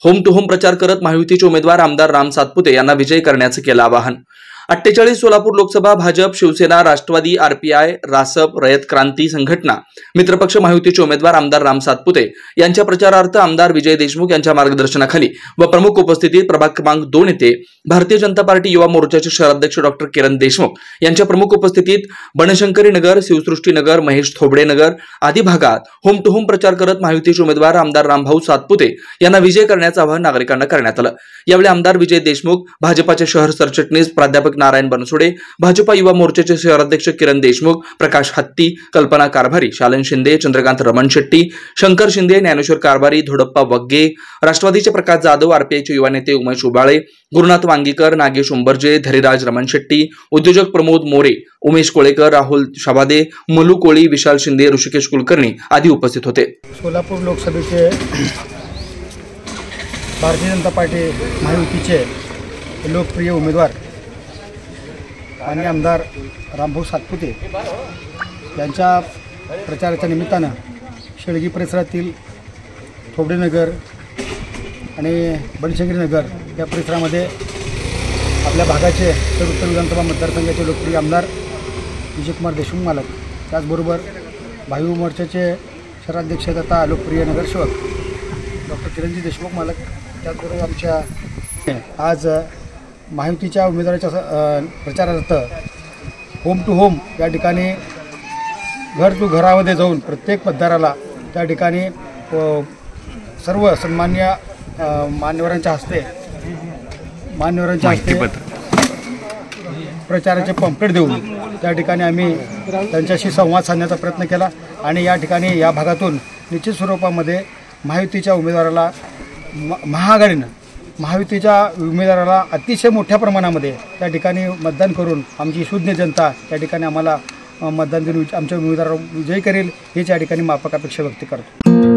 Home to home प्रचार करत महायुतीचे उमेदवार आमदार राम सातपुते यांना विजयी करण्याचं केलं आवाहन। 48 सोलापूर लोकसभा भाजप, शिवसेना, राष्ट्रवादी, आरपीआय, रासप, रयत क्रांती संघटना, मित्रपक्ष महायुतीचे उमेदवार आमदार राम सातपुते यांच्या प्रचारार्थ आमदार विजय देशमुख यांच्या मार्गदर्शनाखाली व प्रमुख उपस्थितीत प्रभाग क्रमांक 2 येथे भारतीय जनता पार्टी युवा मोर्चाचे शहराध्यक्ष डॉक्टर किरण देशमुख यांच्या प्रमुख उपस्थितीत बनशंकरी नगर, शिवसृष्टी नगर, महेश थोबडे नगर आदी भागात होम टू होम प्रचार करत महायुतीचे उमेदवार आमदार रामभाऊ सातपुते यांना विजय करण्याचं आवाहन नागरिकांना करण्यात आलं। यावेळी आमदार विजय देशमुख, भाजपाचे शहर सरचिटणीस प्राध्यापक नारायण बनसोडे, भाजपा युवा मोर्चाचे शहराध्यक्ष किरण देशमुख, प्रकाश हत्ती, कल्पना कारभारी, शालन शिंदे, चंद्रकांत रमण शेट्टी, शंकर शिंदे, ज्ञानेश्वर कारभारी, धोडप्पा वग्गे, राष्ट्रवादीचे प्रकाश जाधव, आरपीआयचे युवा नेते उमेश उबाळे, गुरुनाथ वांगीकर, नागेश उंबर्जे, धरीराज रमण शेट्टी, उद्योजक प्रमोद मोरे, उमेश कोळेकर, राहुल शबादे, मलू कोळी, विशाल शिंदे, ऋषिकेश कुलकर्णी आदी उपस्थित होते। सोलापूर लोकसभेचे भारतीय जनता पार्टी महायुतीचे लोकप्रिय उमेदवार आणि आमदार रामभाऊ सातपुते यांच्या प्रचाराच्या निमित्तानं शेळगी परिसरातील थोबडेनगर आणि बनशंकरी नगर या परिसरामध्ये आपल्या भागाचे उत्तर विधानसभा मतदारसंघाचे लोकप्रिय आमदार विजयकुमार देशमुख मालक, त्याचबरोबर भाई मोर्चाचे शहराध्यक्ष तथा लोकप्रिय नगरसेवक डॉक्टर किरणजी देशमुख मालक, त्याचबरोबर आमच्या आज महायुतीच्या उमेदवाराच्या प्रचारार्थ होम टू होम या ठिकाणी घर टू घरामध्ये जाऊन प्रत्येक मतदाराला त्या ठिकाणी सर्व सन्मान्य मान्यवरांच्या हस्ते प्रचाराचे पंपलेट देऊन त्या ठिकाणी आम्ही त्यांच्याशी संवाद साधण्याचा प्रयत्न केला आणि या ठिकाणी या भागातून निश्चित स्वरूपामध्ये महायुतीच्या उमेदवाराला महायुतीच्या उमेदवाराला अतिशय मोठ्या प्रमाणामध्ये त्या ठिकाणी मतदान करून आमची शुद्ध जनता त्या ठिकाणी आम्हाला मतदान देऊन आमच्या उमेदवाराला विजयी करेल, हेच या ठिकाणी माफक अपेक्षा व्यक्त करतो।